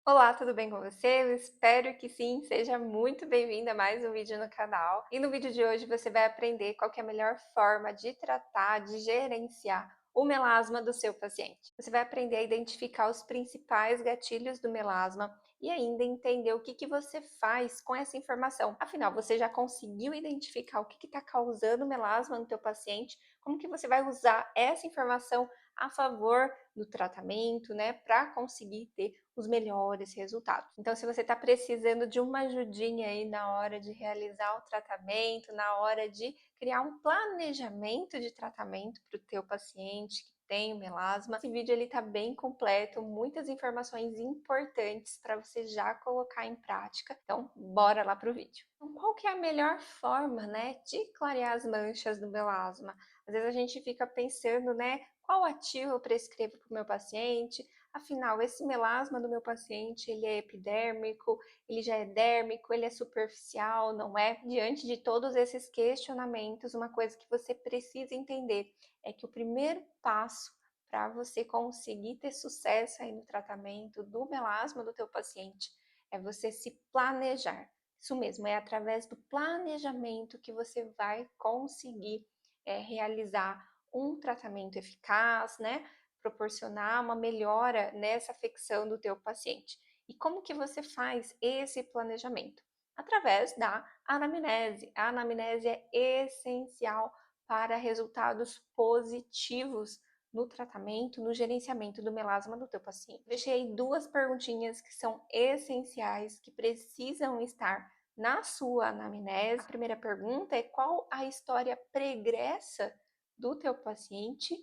Olá, tudo bem com você? Eu espero que sim, seja muito bem-vinda a mais um vídeo no canal. E no vídeo de hoje você vai aprender qual que é a melhor forma de tratar, de gerenciar o melasma do seu paciente. Você vai aprender a identificar os principais gatilhos do melasma e ainda entender o que você faz com essa informação. Afinal, você já conseguiu identificar o que está causando melasma no teu paciente? Como que você vai usar essa informação a favor do tratamento, né, para conseguir ter os melhores resultados. Então, se você está precisando de uma ajudinha aí na hora de realizar o tratamento, na hora de criar um planejamento de tratamento para o teu paciente que tem o melasma, esse vídeo ele tá bem completo, muitas informações importantes para você já colocar em prática. Então, bora lá pro vídeo. Então, qual que é a melhor forma, né, de clarear as manchas do melasma? Às vezes a gente fica pensando, né, qual ativo eu prescrevo para o meu paciente? Afinal, esse melasma do meu paciente, ele é epidérmico, ele já é dérmico, ele é superficial, não é? Diante de todos esses questionamentos, uma coisa que você precisa entender é que o primeiro passo para você conseguir ter sucesso aí no tratamento do melasma do teu paciente é você se planejar. Isso mesmo, é através do planejamento que você vai conseguir realizar um tratamento eficaz, né? Proporcionar uma melhora nessa afecção do teu paciente. E como que você faz esse planejamento? Através da anamnese. A anamnese é essencial para resultados positivos no tratamento, no gerenciamento do melasma do teu paciente. Deixei aí duas perguntinhas que são essenciais, que precisam estar na sua anamnese. A primeira pergunta é: qual a história pregressa do teu paciente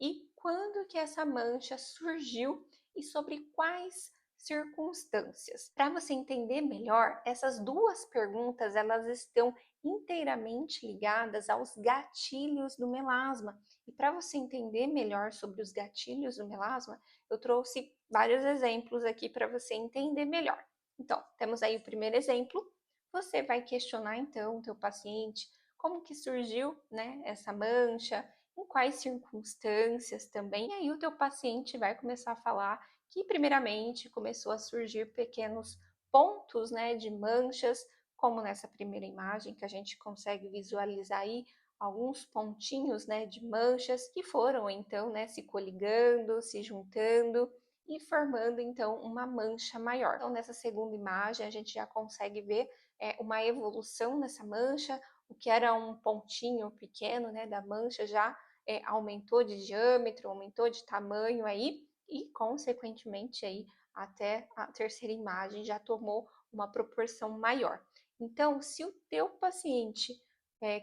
e quando que essa mancha surgiu e sobre quais circunstâncias. Para você entender melhor, essas duas perguntas elas estão inteiramente ligadas aos gatilhos do melasma. E para você entender melhor sobre os gatilhos do melasma, eu trouxe vários exemplos aqui para você entender melhor. Então, temos aí o primeiro exemplo. Você vai questionar então o teu paciente como que surgiu, né, essa mancha, em quais circunstâncias também. E aí o teu paciente vai começar a falar que primeiramente começou a surgir pequenos pontos, né, de manchas, como nessa primeira imagem que a gente consegue visualizar aí alguns pontinhos, né, de manchas que foram então, né, se coligando, se juntando e formando então uma mancha maior. Então nessa segunda imagem a gente já consegue ver uma evolução nessa mancha, o que era um pontinho pequeno, né, da mancha já aumentou de diâmetro, aumentou de tamanho aí e, consequentemente, aí até a terceira imagem já tomou uma proporção maior. Então, se o teu paciente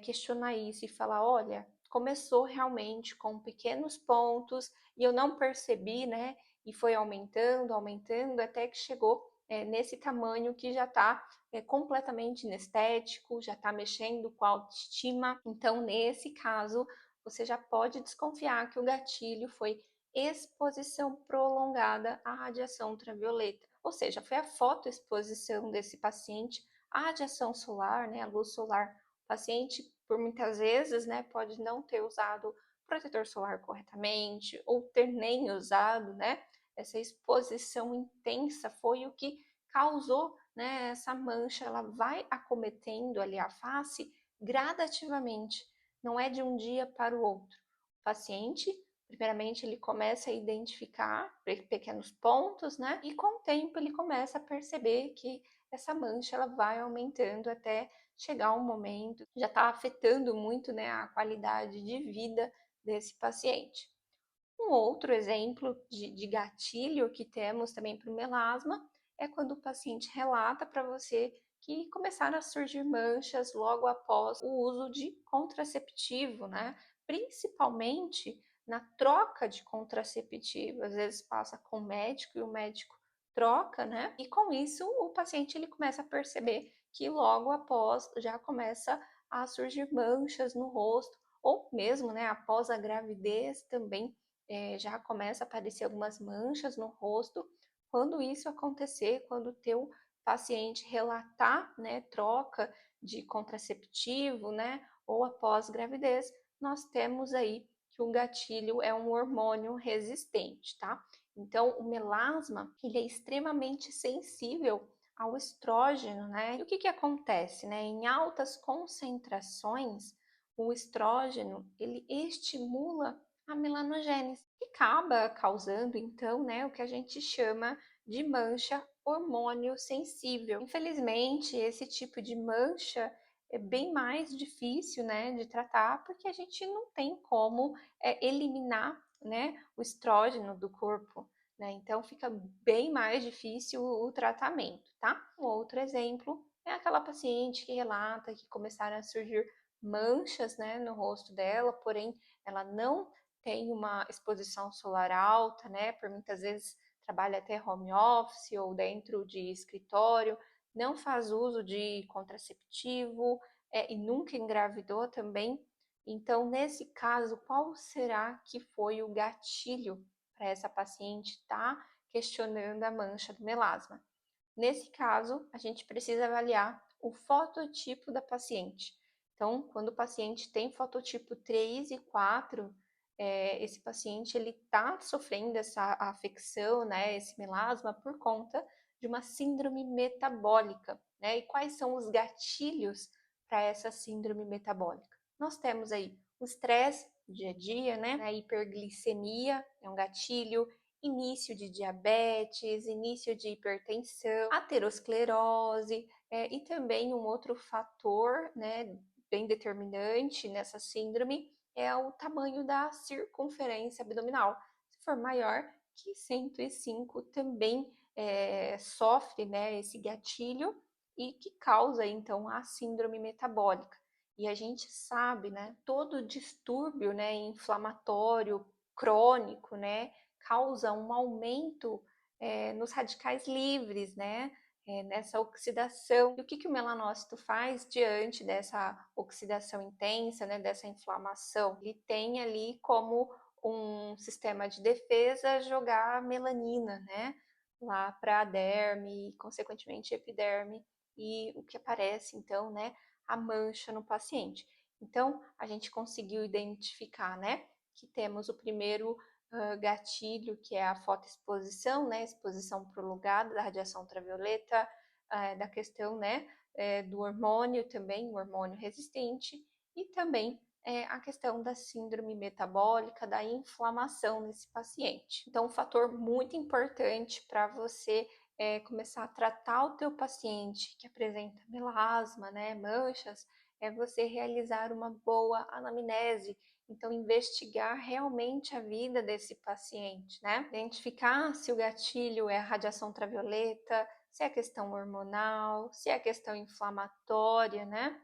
questionar isso e falar, olha, começou realmente com pequenos pontos e eu não percebi, né? E foi aumentando, aumentando, até que chegou nesse tamanho que já está completamente inestético, já está mexendo com a autoestima. Então, nesse caso, você já pode desconfiar que o gatilho foi exposição prolongada à radiação ultravioleta. Ou seja, foi a fotoexposição desse paciente à radiação solar, né, à luz solar. O paciente, por muitas vezes, né, pode não ter usado protetor solar corretamente ou ter nem usado, né? Essa exposição intensa foi o que causou, né, essa mancha. Ela vai acometendo ali a face gradativamente, não é de um dia para o outro. O paciente, primeiramente, ele começa a identificar pequenos pontos, né? E com o tempo ele começa a perceber que essa mancha ela vai aumentando até chegar um momento, já está afetando muito, né, a qualidade de vida desse paciente. Um outro exemplo de gatilho que temos também para o melasma é quando o paciente relata para você que começaram a surgir manchas logo após o uso de contraceptivo, né? Principalmente na troca de contraceptivo. Às vezes passa com o médico e o médico troca, né? E com isso o paciente ele começa a perceber que logo após já começa a surgir manchas no rosto, ou mesmo, né, após a gravidez também já começa a aparecer algumas manchas no rosto. Quando isso acontecer, quando o teu paciente relatar, né, troca de contraceptivo, né, ou após gravidez, nós temos aí que o gatilho é um hormônio resistente, tá? Então, o melasma, ele é extremamente sensível ao estrógeno, né? E o que que acontece, né? Em altas concentrações, o estrógeno, ele estimula a melanogênese, que acaba causando, então, né, o que a gente chama de mancha hormônio sensível. Infelizmente, esse tipo de mancha é bem mais difícil, né, de tratar, porque a gente não tem como eliminar, né, o estrógeno do corpo, né? Então fica bem mais difícil o tratamento, tá? Um outro exemplo é aquela paciente que relata que começaram a surgir manchas, né, no rosto dela, porém ela não tem uma exposição solar alta, né? Por muitas vezes trabalha até home office ou dentro de escritório, não faz uso de contraceptivo e nunca engravidou também. Então, nesse caso, qual será que foi o gatilho para essa paciente estar questionando a mancha do melasma? Nesse caso, a gente precisa avaliar o fototipo da paciente. Então, quando o paciente tem fototipo 3 e 4, esse paciente ele está sofrendo essa afecção, né, esse melasma, por conta de uma síndrome metabólica, né? E quais são os gatilhos para essa síndrome metabólica? Nós temos aí o estresse do dia a dia, né? A hiperglicemia é um gatilho, início de diabetes, início de hipertensão, aterosclerose, e também um outro fator, né, bem determinante nessa síndrome é o tamanho da circunferência abdominal. Se for maior que 105, também sofre, né, esse gatilho e que causa então a síndrome metabólica. E a gente sabe, né, todo distúrbio, né, inflamatório crônico, né, causa um aumento nos radicais livres, né? Nessa oxidação. E o que, que o melanócito faz diante dessa oxidação intensa, né? Dessa inflamação? Ele tem ali como um sistema de defesa jogar melanina, né? Lá para a derme e, consequentemente, epiderme. E o que aparece, então, né? A mancha no paciente. Então, a gente conseguiu identificar, né? Que temos o primeiro gatilho, que é a fotoexposição, né, exposição prolongada da radiação ultravioleta, da questão, né, do hormônio também, o hormônio resistente, e também a questão da síndrome metabólica, da inflamação nesse paciente. Então, um fator muito importante para você começar a tratar o teu paciente que apresenta melasma, né, manchas, é você realizar uma boa anamnese. Então, investigar realmente a vida desse paciente, né? Identificar se o gatilho é a radiação ultravioleta, se é a questão hormonal, se é a questão inflamatória, né?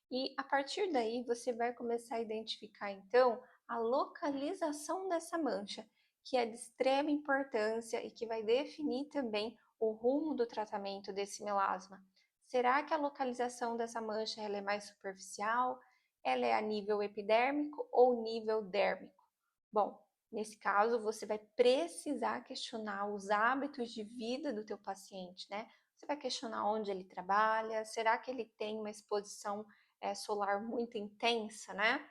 E a partir daí você vai começar a identificar então a localização dessa mancha, que é de extrema importância e que vai definir também o rumo do tratamento desse melasma. Será que a localização dessa mancha ela é mais superficial? Ela é a nível epidérmico ou nível dérmico? Bom, nesse caso você vai precisar questionar os hábitos de vida do teu paciente, né? Você vai questionar onde ele trabalha, será que ele tem uma exposição solar muito intensa, né?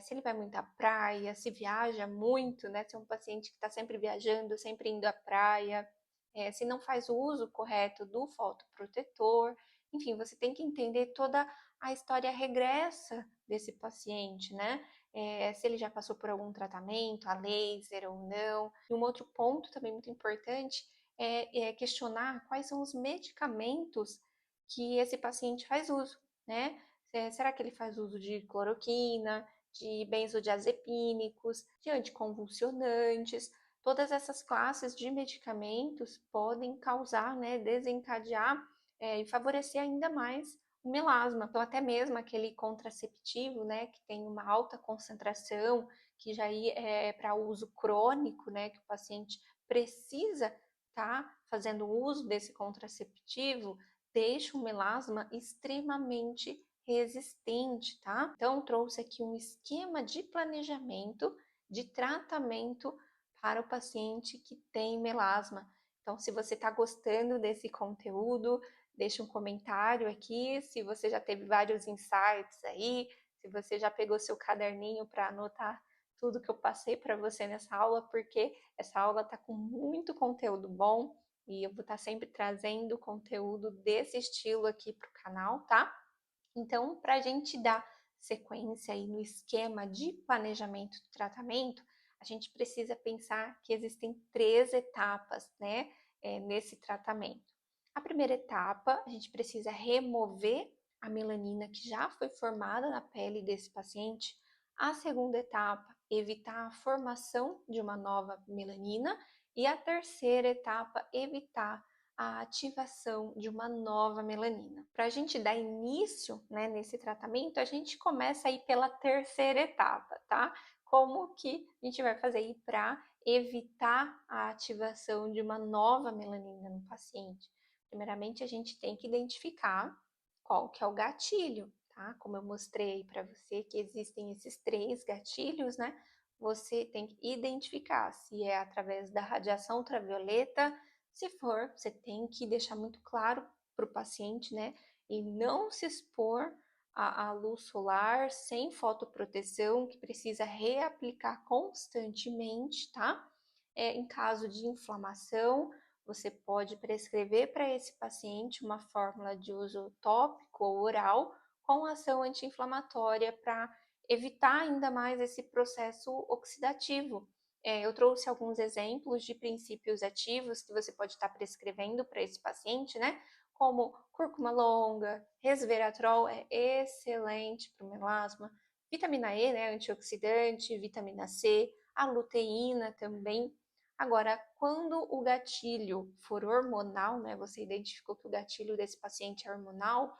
Se ele vai muito à praia, se viaja muito, né? Se é um paciente que está sempre viajando, sempre indo à praia, se não faz o uso correto do fotoprotetor, enfim, você tem que entender toda a história regressa desse paciente, né? Se ele já passou por algum tratamento, a laser ou não. E um outro ponto também muito importante é questionar quais são os medicamentos que esse paciente faz uso, né? Será que ele faz uso de cloroquina, de benzodiazepínicos, de anticonvulsionantes? Todas essas classes de medicamentos podem causar, né, desencadear e favorecer ainda mais o melasma. Então, até mesmo aquele contraceptivo, né, que tem uma alta concentração, que já é para uso crônico, né, que o paciente precisa estar fazendo uso desse contraceptivo, deixa o melasma extremamente resistente, tá? Então, trouxe aqui um esquema de planejamento de tratamento para o paciente que tem melasma. Então, se você está gostando desse conteúdo, deixa um comentário aqui. Se você já teve vários insights aí, se você já pegou seu caderninho para anotar tudo que eu passei para você nessa aula, porque essa aula está com muito conteúdo bom e eu vou estar sempre trazendo conteúdo desse estilo aqui para o canal, tá? Então, para a gente dar sequência aí no esquema de planejamento do tratamento, a gente precisa pensar que existem 3 etapas, né, nesse tratamento. A primeira etapa, a gente precisa remover a melanina que já foi formada na pele desse paciente. A segunda etapa, evitar a formação de uma nova melanina. E a terceira etapa, evitar a ativação de uma nova melanina. Para a gente dar início, né, nesse tratamento, a gente começa aí pela terceira etapa, tá? Como que a gente vai fazer aí para evitar a ativação de uma nova melanina no paciente? Primeiramente, a gente tem que identificar qual que é o gatilho, tá? Como eu mostrei para você que existem esses 3 gatilhos, né? Você tem que identificar se é através da radiação ultravioleta. Se for, você tem que deixar muito claro para o paciente, né? E não se expor à luz solar sem fotoproteção, que precisa reaplicar constantemente, tá? Em caso de inflamação, você pode prescrever para esse paciente uma fórmula de uso tópico ou oral com ação anti-inflamatória para evitar ainda mais esse processo oxidativo. Eu trouxe alguns exemplos de princípios ativos que você pode estar prescrevendo para esse paciente, né? Como cúrcuma longa, resveratrol é excelente para o melasma, vitamina E, né, antioxidante, vitamina C, a luteína também. Agora, quando o gatilho for hormonal, né, você identificou que o gatilho desse paciente é hormonal,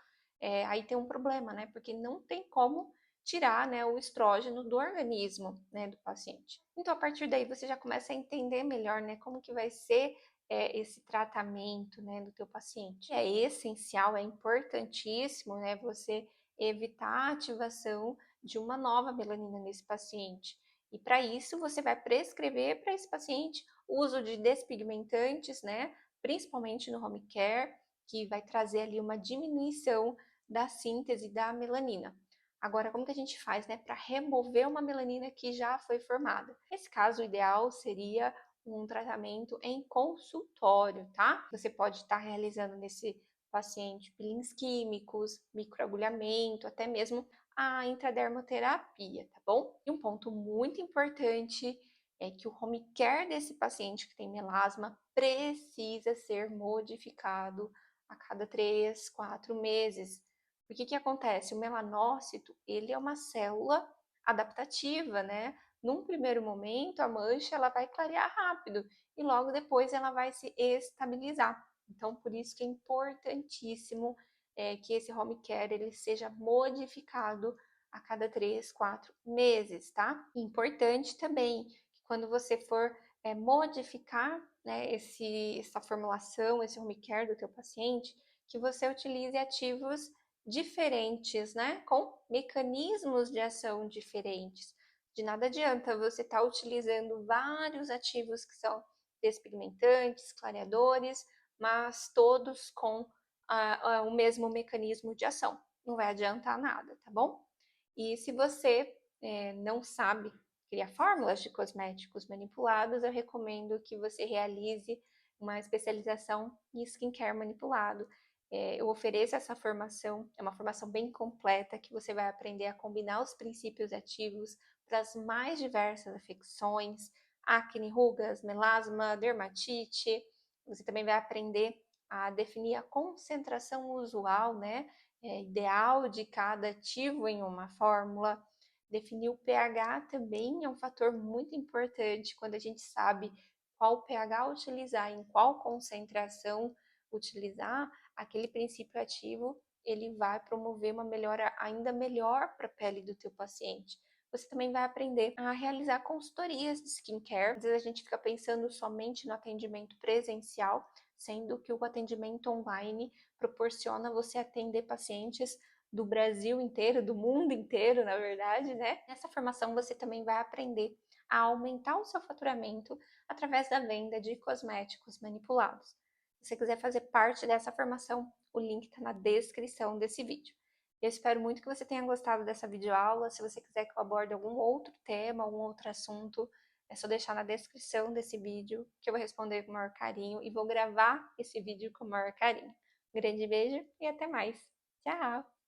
aí tem um problema, né, porque não tem como tirar, né, o estrógeno do organismo, né, do paciente. Então, a partir daí, você já começa a entender melhor, né, como que vai ser esse tratamento, né, do teu paciente. É essencial, é importantíssimo, né, você evitar a ativação de uma nova melanina nesse paciente. E para isso, você vai prescrever para esse paciente o uso de despigmentantes, né, principalmente no home care, que vai trazer ali uma diminuição da síntese da melanina. Agora, como que a gente faz, né, para remover uma melanina que já foi formada? Nesse caso, o ideal seria um tratamento em consultório, tá? Você pode estar realizando nesse paciente peelings químicos, microagulhamento, até mesmo a intradermoterapia, tá bom? E um ponto muito importante é que o home care desse paciente que tem melasma precisa ser modificado a cada 3, 4 meses. O que acontece? O melanócito, ele é uma célula adaptativa, né? Num primeiro momento, a mancha ela vai clarear rápido e logo depois ela vai se estabilizar. Então, por isso que é importantíssimo que esse home care ele seja modificado a cada 3, 4 meses, tá? Importante também que quando você for modificar, né, essa formulação, esse home care do teu paciente, que você utilize ativos diferentes, né, com mecanismos de ação diferentes. De nada adianta você estar utilizando vários ativos que são despigmentantes, clareadores, mas todos com o mesmo mecanismo de ação. Não vai adiantar nada, tá bom? E se você não sabe criar fórmulas de cosméticos manipulados, eu recomendo que você realize uma especialização em skincare manipulado. Eu ofereço essa formação, é uma formação bem completa que você vai aprender a combinar os princípios ativos para as mais diversas afecções, acne, rugas, melasma, dermatite. Você também vai aprender a definir a concentração usual, né, ideal de cada ativo em uma fórmula. Definir o pH também é um fator muito importante quando a gente sabe qual pH utilizar, em qual concentração utilizar, aquele princípio ativo ele vai promover uma melhora ainda melhor para a pele do teu paciente. Você também vai aprender a realizar consultorias de skincare. Às vezes a gente fica pensando somente no atendimento presencial, sendo que o atendimento online proporciona você atender pacientes do Brasil inteiro, do mundo inteiro, na verdade, né? Nessa formação você também vai aprender a aumentar o seu faturamento através da venda de cosméticos manipulados. Se você quiser fazer parte dessa formação, o link está na descrição desse vídeo. Eu espero muito que você tenha gostado dessa videoaula. Se você quiser que eu aborde algum outro tema, algum outro assunto, é só deixar na descrição desse vídeo que eu vou responder com o maior carinho e vou gravar esse vídeo com o maior carinho. Um grande beijo e até mais. Tchau!